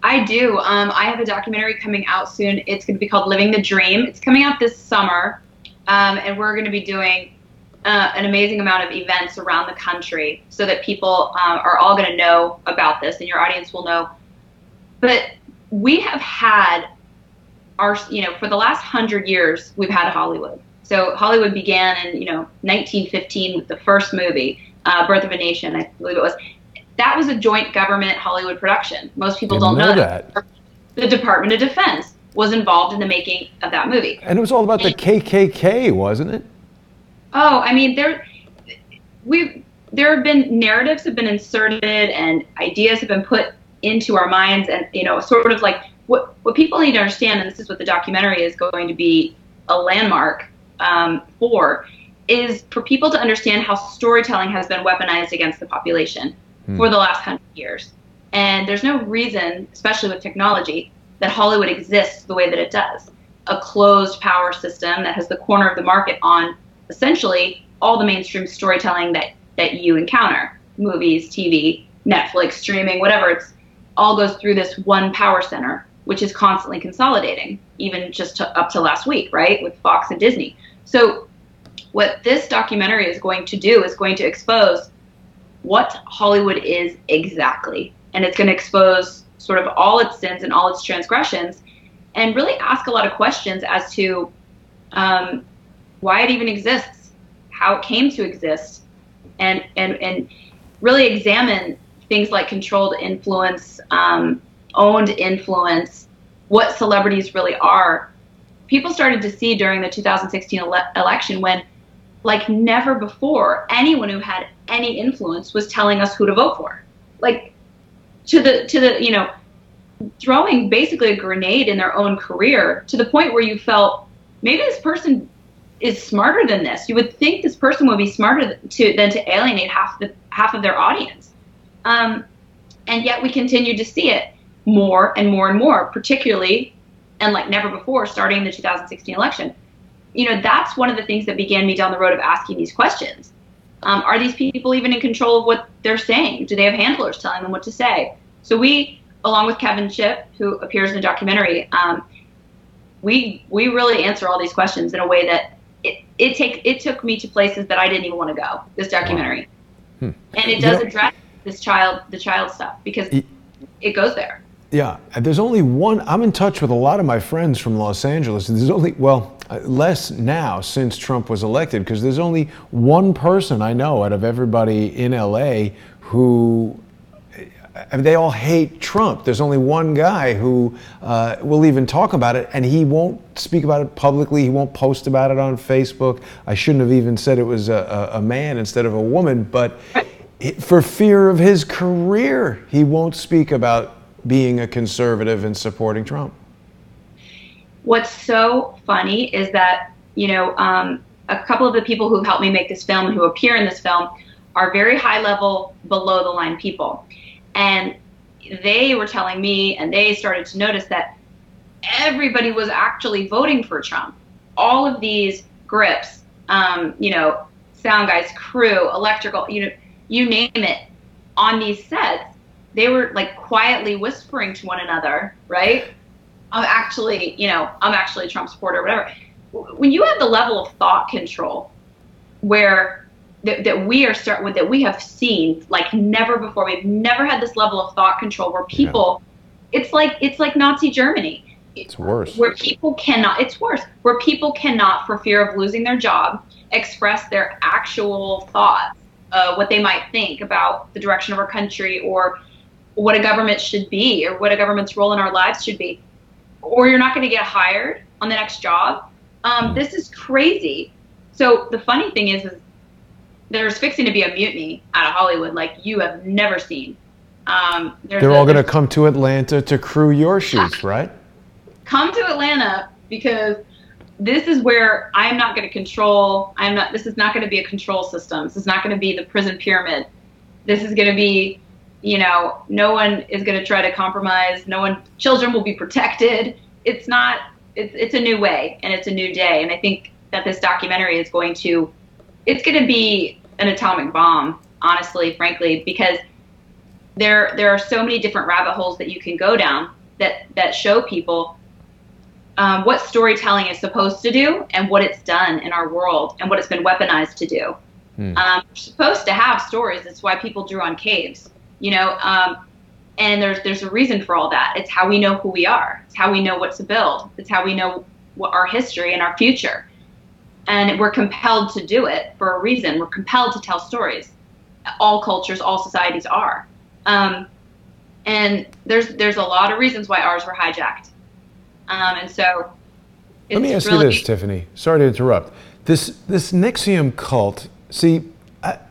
I do. I have a documentary coming out soon. It's going to be called Living the Dream. It's coming out this summer, and we're going to be doing an amazing amount of events around the country so that people are all going to know about this, and your audience will know. But we have had our, for the last 100 years, we've had Hollywood. So Hollywood began in, 1915 with the first movie, Birth of a Nation, I believe it was. That was a joint government Hollywood production. Most people don't know that. The Department of Defense was involved in the making of that movie. And it was all about the KKK, wasn't it? Oh, I mean, there have been narratives have been inserted and ideas have been put into our minds, and sort of like what people need to understand, and this is what the documentary is going to be a landmark for, is for people to understand how storytelling has been weaponized against the population for the last 100 years. And there's no reason, especially with technology, that Hollywood exists the way that it does. A closed power system that has the corner of the market on essentially all the mainstream storytelling that you encounter. Movies, TV, Netflix, streaming, whatever. It's all goes through this one power center, which is constantly consolidating, even just up to last week, right, with Fox and Disney. So what this documentary is going to do is going to expose what Hollywood is exactly. And it's going to expose sort of all its sins and all its transgressions, and really ask a lot of questions as to why it even exists, how it came to exist, and really examine things like controlled influence, owned influence, what celebrities really are. People started to see during the 2016 election when, like never before, anyone who had any influence was telling us who to vote for. Like to the throwing basically a grenade in their own career, to the point where you felt maybe this person is smarter than this. You would think this person would be smarter than to alienate half of their audience. And yet we continue to see it more and more and more, particularly, and like never before, starting the 2016 election. That's one of the things that began me down the road of asking these questions. Are these people even in control of what they're saying? Do they have handlers telling them what to say? So we, along with Kevin Shipp, who appears in the documentary, we really answer all these questions in a way that it took me to places that I didn't even want to go, this documentary. And it does address the child stuff, because it goes there. Yeah, there's only one. I'm in touch with a lot of my friends from Los Angeles. There's only, less now since Trump was elected, because there's only one person I know out of everybody in LA who, they all hate Trump. There's only one guy who will even talk about it, and he won't speak about it publicly. He won't post about it on Facebook. I shouldn't have even said it was a man instead of a woman, but for fear of his career, he won't speak about being a conservative and supporting Trump. What's so funny is that, a couple of the people who helped me make this film and who appear in this film are very high level, below the line people. And they were telling me, and they started to notice that everybody was actually voting for Trump. All of these grips, sound guys, crew, electrical, you name it, on these sets, they were like quietly whispering to one another, right? I'm actually a Trump supporter, or whatever. When you have the level of thought control where that we have seen like never before, we've never had this level of thought control where people, it's like Nazi Germany. It's worse. Where people cannot, it's worse. Where people cannot, for fear of losing their job, express their actual thoughts, what they might think about the direction of our country, or what a government should be, or what a government's role in our lives should be, or you're not going to get hired on the next job. This is crazy. So the funny thing is there's fixing to be a mutiny out of Hollywood like you have never seen. They're all going to come to Atlanta to crew your shoots, right? Come to Atlanta, because this is where I'm not going to control. This is not going to be a control system. This is not going to be the prison pyramid. This is going to be, no one is going to try to compromise. Children will be protected. It's a new way, and it's a new day. And I think that this documentary is going to, it's going to be an atomic bomb, honestly, frankly, because there are so many different rabbit holes that you can go down that show people what storytelling is supposed to do and what it's done in our world and what it's been weaponized to do. We're supposed to have stories. That's why people drew on caves, you know, and there's a reason for all that. It's how we know who we are. It's how we know what to build. It's how we know what our history and our future. And we're compelled to do it for a reason. We're compelled to tell stories. All cultures, all societies are. And there's a lot of reasons why ours were hijacked. And so it's let me ask really, you this, Tiffany. Sorry to interrupt. This NXIVM cult, see,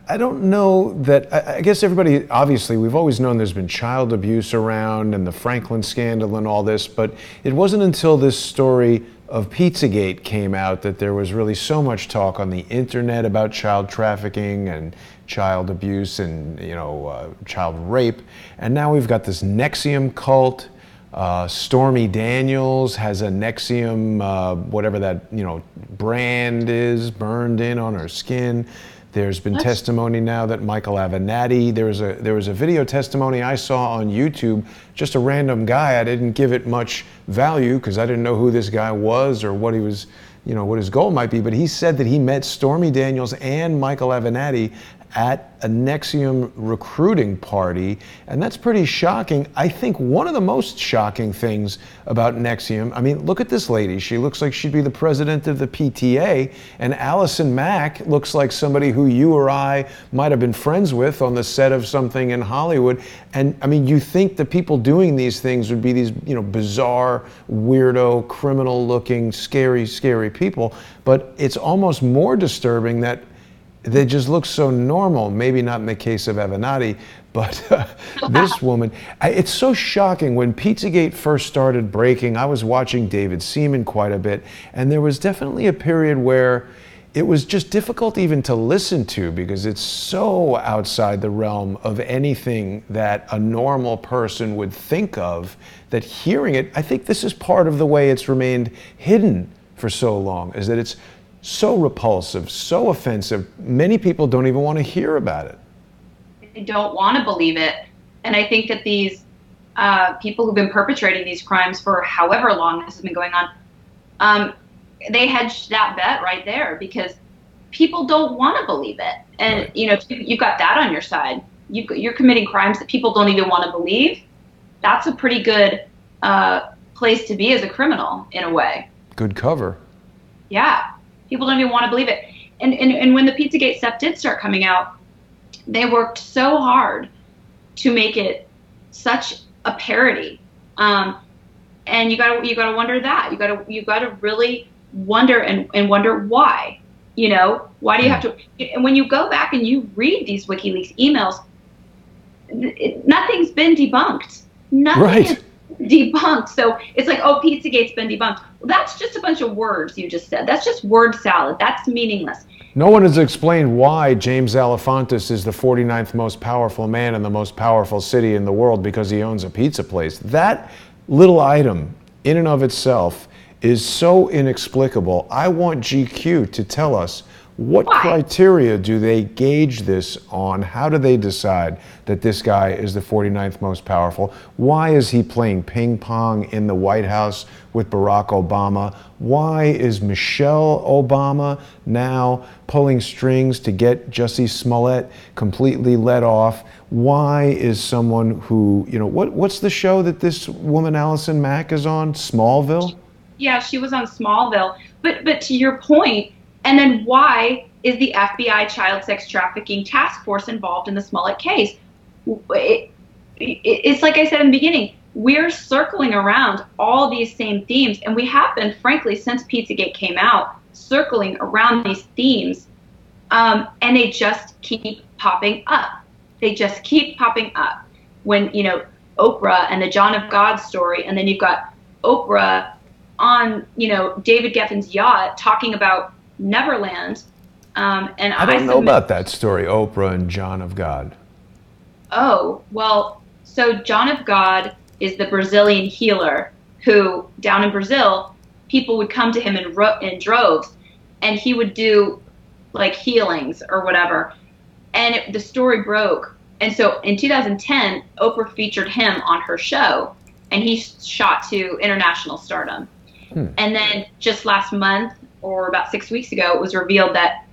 I don't know that, I guess everybody, obviously, we've always known there's been child abuse around and the Franklin scandal and all this, but it wasn't until this story of Pizzagate came out that there was really so much talk on the internet about child trafficking and child abuse and, you know, child rape. And now we've got this NXIVM cult. Stormy Daniels has a NXIVM, whatever that, you know, brand is, burned in on her skin. There's been testimony now that Michael Avenatti, there was a video testimony I saw on YouTube, just a random guy. I didn't give it much value because I didn't know who this guy was or what he was, you know, what his goal might be. But he said that he met Stormy Daniels and Michael Avenatti at a NXIVM recruiting party, and that's pretty shocking. I think one of the most shocking things about NXIVM, I mean, look at this lady. She looks like she'd be the president of the PTA, and Allison Mack looks like somebody who you or I might have been friends with on the set of something in Hollywood. And I mean, you think the people doing these things would be these, you know, bizarre, weirdo, criminal-looking, scary, scary people, but it's almost more disturbing that they just look so normal. Maybe not in the case of Avenatti, but this woman, it's so shocking. When Pizzagate first started breaking, I was watching David Seaman quite a bit, and there was definitely a period where it was just difficult even to listen to because it's so outside the realm of anything that a normal person would think of, that hearing it, I think this is part of the way it's remained hidden for so long, is that it's so repulsive, so offensive. Many people don't even want to hear about it. They don't want to believe it. And I think that these people who've been perpetrating these crimes for however long this has been going on, they hedged that bet right there because people don't want to believe it. And, right. You know, you've got that on your side. You're committing crimes that people don't even want to believe. That's a pretty good place to be as a criminal, in a way. Good cover. Yeah. People don't even want to believe it. And when the Pizzagate stuff did start coming out, they worked so hard to make it such a parody. And you gotta wonder that. You gotta really wonder and wonder why. You know, why do you have to? And when you go back and you read these WikiLeaks emails, nothing's been debunked. Nothing right. is debunked. So it's like, oh, Pizzagate's been debunked. Well, that's just a bunch of words you just said. That's just word salad. That's meaningless. No one has explained why James Alefantis is the 49th most powerful man in the most powerful city in the world because he owns a pizza place. That little item in and of itself is so inexplicable. I want GQ to tell us, what criteria do they gauge this on? How do they decide that this guy is the 49th most powerful? Why is he playing ping pong in the White House with Barack Obama? Why is Michelle Obama now pulling strings to get Jussie Smollett completely let off? Why is someone who, you know, what's the show that this woman Allison Mack is on? Smallville? Yeah, she was on Smallville. But to your point, and then why is the FBI child sex trafficking task force involved in the Smollett case? It's like I said in the beginning, we're circling around all these same themes, and we have been, frankly, since Pizzagate came out, circling around these themes, and they just keep popping up. They just keep popping up. When, you know, Oprah and the John of God story, and then you've got Oprah on, you know, David Geffen's yacht talking about Neverland. And I don't know about that story, Oprah and John of God. Oh, well, so John of God is the Brazilian healer who, down in Brazil, people would come to him in droves. and he would do like healings or whatever. And the story broke. And so in 2010, Oprah featured him on her show, and he shot to international stardom. And then just last month, or about 6 weeks ago, it was revealed that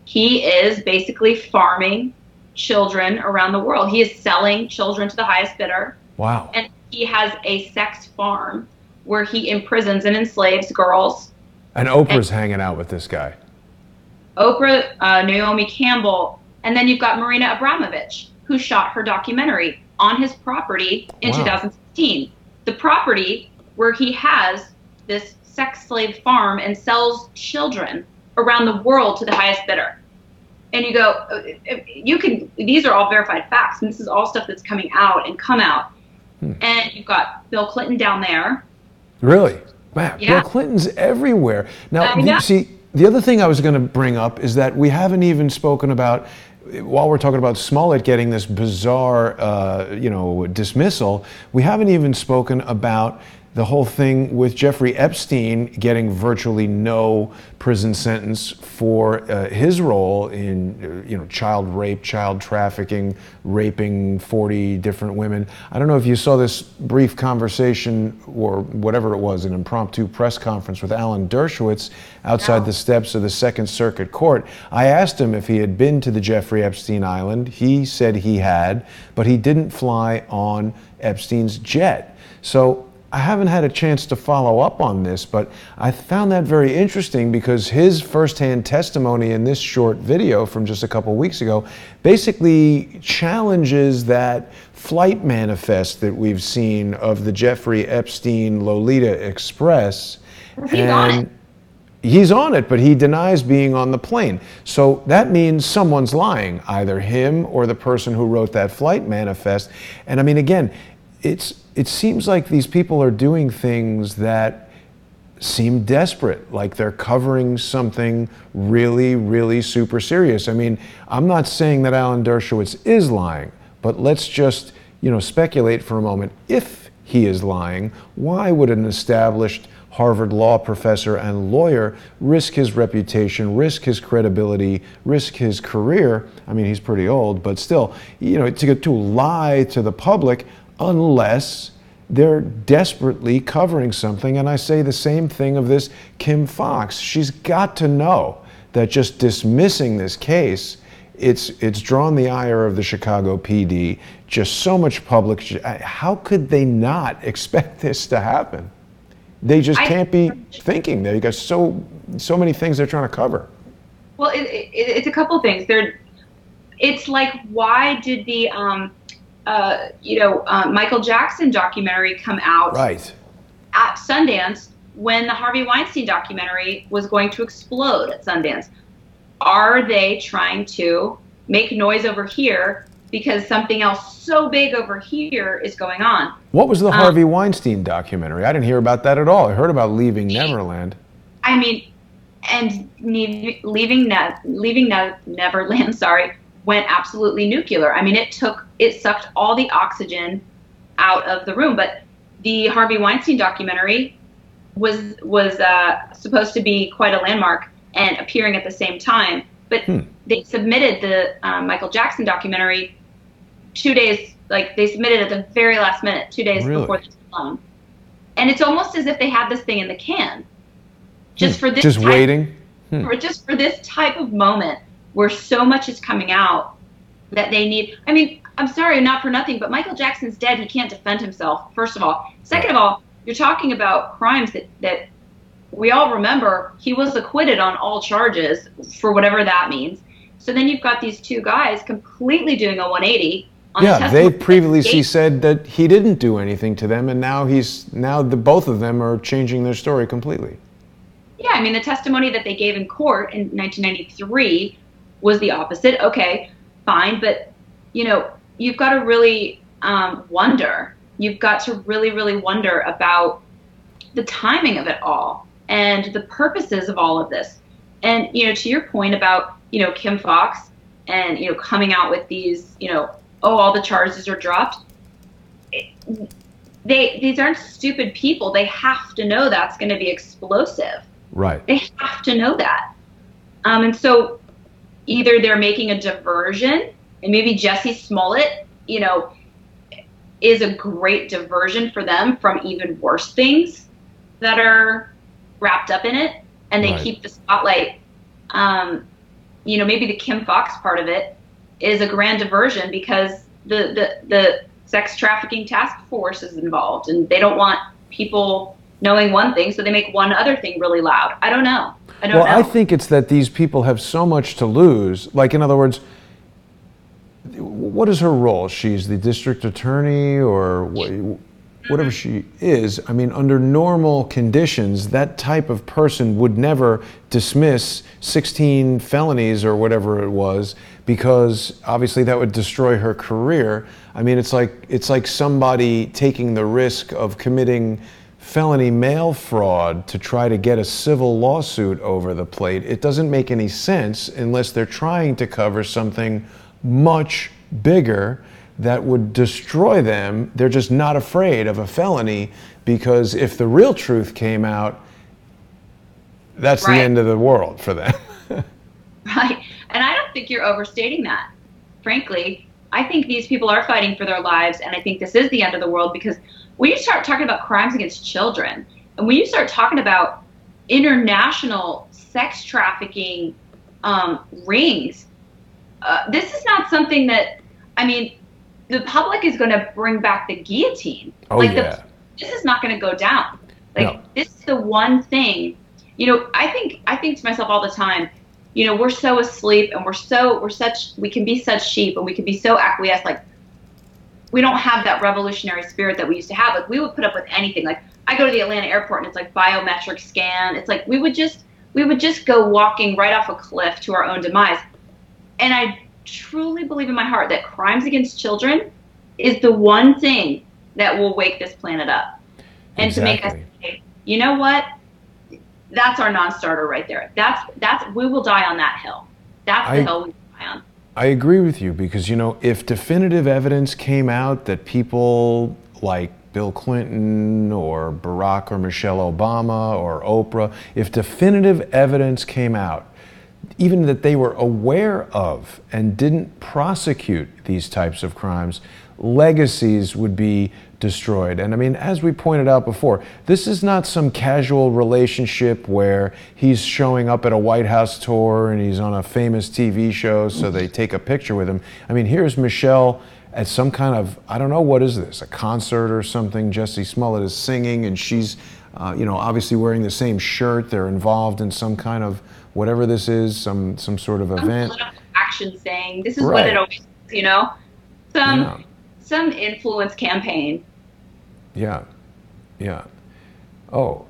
he is basically farming children around the world. He is selling children to the highest bidder. Wow. And he has a sex farm where he imprisons and enslaves girls. And Oprah's hanging out with this guy. Oprah, Naomi Campbell, and then you've got Marina Abramovich, who shot her documentary on his property in 2016. The property where he has this sex slave farm and sells children around the world to the highest bidder. And you go, these are all verified facts, and this is all stuff that's coming out and come out. And you've got Bill Clinton down there. Really? Wow. Yeah. Bill Clinton's everywhere. Now, see, the other thing I was going to bring up is that we haven't even spoken about, while we're talking about Smollett getting this bizarre, dismissal, we haven't even spoken about the whole thing with Jeffrey Epstein getting virtually no prison sentence for his role in, child rape, child trafficking, raping 40 different women. I don't know if you saw this brief conversation or whatever it was, an impromptu press conference with Alan Dershowitz outside the steps of the Second Circuit Court. I asked him if he had been to the Jeffrey Epstein Island. He said he had, but he didn't fly on Epstein's jet. So I haven't had a chance to follow up on this, but I found that very interesting because his firsthand testimony in this short video from just a couple weeks ago basically challenges that flight manifest that we've seen of the Jeffrey Epstein Lolita Express. He's on it. He's on it, but he denies being on the plane. So that means someone's lying, either him or the person who wrote that flight manifest. And I mean, again, it seems like these people are doing things that seem desperate, like they're covering something really, really super serious. I mean, I'm not saying that Alan Dershowitz is lying, but let's just, speculate for a moment. If he is lying, why would an established Harvard law professor and lawyer risk his reputation, risk his credibility, risk his career? I mean, he's pretty old, but still, to lie to the public unless they're desperately covering something. And I say the same thing of this Kim Foxx. She's got to know that just dismissing this case, it's drawn the ire of the Chicago PD, just so much public. How could they not expect this to happen? They just can't be thinking. They got so many things they're trying to cover. Well, it's a couple things. It's like, why did the Michael Jackson documentary come out at Sundance when the Harvey Weinstein documentary was going to explode at Sundance? Are they trying to make noise over here because something else so big over here is going on? What was the Harvey Weinstein documentary? I didn't hear about that at all. I heard about Leaving Neverland. I mean, and Leaving Neverland, went absolutely nuclear. I mean, it sucked all the oxygen out of the room. But the Harvey Weinstein documentary was supposed to be quite a landmark and appearing at the same time. But they submitted the Michael Jackson documentary 2 days, they submitted it at the very last minute, 2 days before the deadline. And it's almost as if they had this thing in the can, just for this. Just waiting. Just for this type of moment where so much is coming out that they need. I mean, I'm sorry, not for nothing, but Michael Jackson's dead. He can't defend himself, first of all. Second of all, you're talking about crimes that we all remember. He was acquitted on all charges, for whatever that means. So then you've got these two guys completely doing a 180. They previously said that he didn't do anything to them, and now both of them are changing their story completely. Yeah, I mean, the testimony that they gave in court in 1993 was the opposite. Okay, fine, but you've got to really wonder. You've got to really, really wonder about the timing of it all and the purposes of all of this. And to your point about Kim Foxx and coming out with these all the charges are dropped. These aren't stupid people. They have to know that's going to be explosive. Right. They have to know that. And so either they're making a diversion, and maybe Jussie Smollett, is a great diversion for them from even worse things that are wrapped up in it, and they keep the spotlight. Maybe the Kim Fox part of it is a grand diversion because the sex trafficking task force is involved, and they don't want people knowing one thing, so they make one other thing really loud. I don't know. I think it's that these people have so much to lose. Like, in other words, what is her role? She's the district attorney or whatever she is. I mean, under normal conditions, that type of person would never dismiss 16 felonies or whatever it was, because obviously that would destroy her career. I mean, it's like somebody taking the risk of committing felony mail fraud to try to get a civil lawsuit over the plate. It doesn't make any sense unless they're trying to cover something much bigger that would destroy them. They're just not afraid of a felony, because if the real truth came out, that's the end of the world for them. Right. And I don't think you're overstating that. Frankly, I think these people are fighting for their lives, and I think this is the end of the world, because when you start talking about crimes against children, and when you start talking about international sex trafficking rings, this is not something that, the public is going to bring back the guillotine. This is not going to go down. This is the one thing, I think to myself all the time, we're so asleep, and we can be such sheep, and we can be so acquiesced. Like, we don't have that revolutionary spirit that we used to have. Like, we would put up with anything. Like, I go to the Atlanta airport and it's like biometric scan. It's like we would just go walking right off a cliff to our own demise. And I truly believe in my heart that crimes against children is the one thing that will wake this planet up. And to make us say, you know what? That's our non-starter right there. We will die on that hill. That's the hill we will die on. I agree with you, because, if definitive evidence came out that people like Bill Clinton or Barack or Michelle Obama or Oprah, if definitive evidence came out, even that they were aware of and didn't prosecute these types of crimes, legacies would be destroyed. And as we pointed out before, this is not some casual relationship where he's showing up at a White House tour and he's on a famous TV show, so they take a picture with him. Here's Michelle at some kind of, I don't know, what is this, a concert or something? Jussie Smollett is singing, and she's, obviously wearing the same shirt. They're involved in some kind of, whatever this is, some sort of event. Some political action saying, this is what it always is, some influence campaign. Yeah. Oh,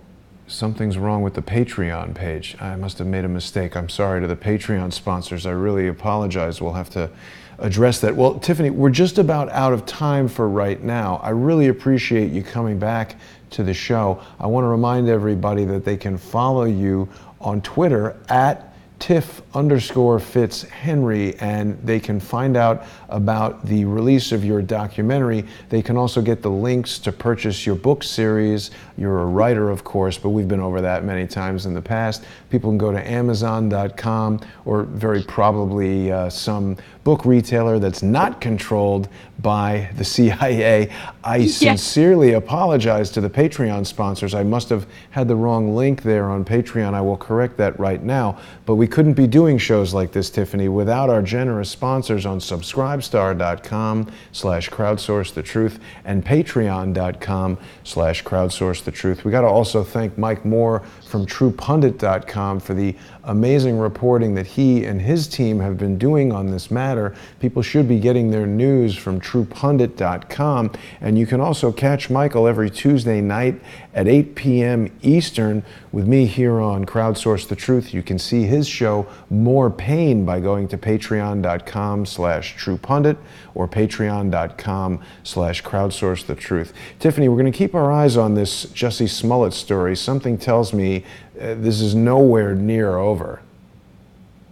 something's wrong with the Patreon page. I must have made a mistake. I'm sorry to the Patreon sponsors. I really apologize. We'll have to address that. Well, Tiffany, we're just about out of time for right now. I really appreciate you coming back to the show. I want to remind everybody that they can follow you on Twitter at Tiff_FitzHenry, and they can find out about the release of your documentary. They can also get the links to purchase your book series. You're a writer, of course, but we've been over that many times in the past. People can go to Amazon.com, or very probably some book retailer that's not controlled by the CIA. I sincerely apologize to the Patreon sponsors. I must have had the wrong link there on Patreon. I will correct that right now. But we couldn't be doing shows like this, Tiffany, without our generous sponsors on subscribestar.com/crowdsourcethetruth and patreon.com/crowdsourcethetruth. We got to also thank Mike Moore from TruePundit.com for the amazing reporting that he and his team have been doing on this matter. People should be getting their news from TruePundit.com, and you can also catch Michael every Tuesday night at 8 p.m. Eastern with me here on Crowdsource the Truth. You can see his show More Pain by going to patreon.com/TruePundit or patreon.com/crowdsourcethetruth. Tiffany, we're going to keep our eyes on this Jussie Smollett story. Something tells me this is nowhere near over.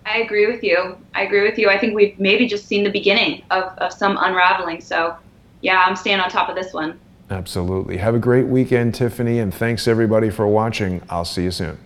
I agree with you. I think we've maybe just seen the beginning of some unraveling. So, yeah, I'm staying on top of this one. Absolutely. Have a great weekend, Tiffany, and thanks everybody for watching. I'll see you soon.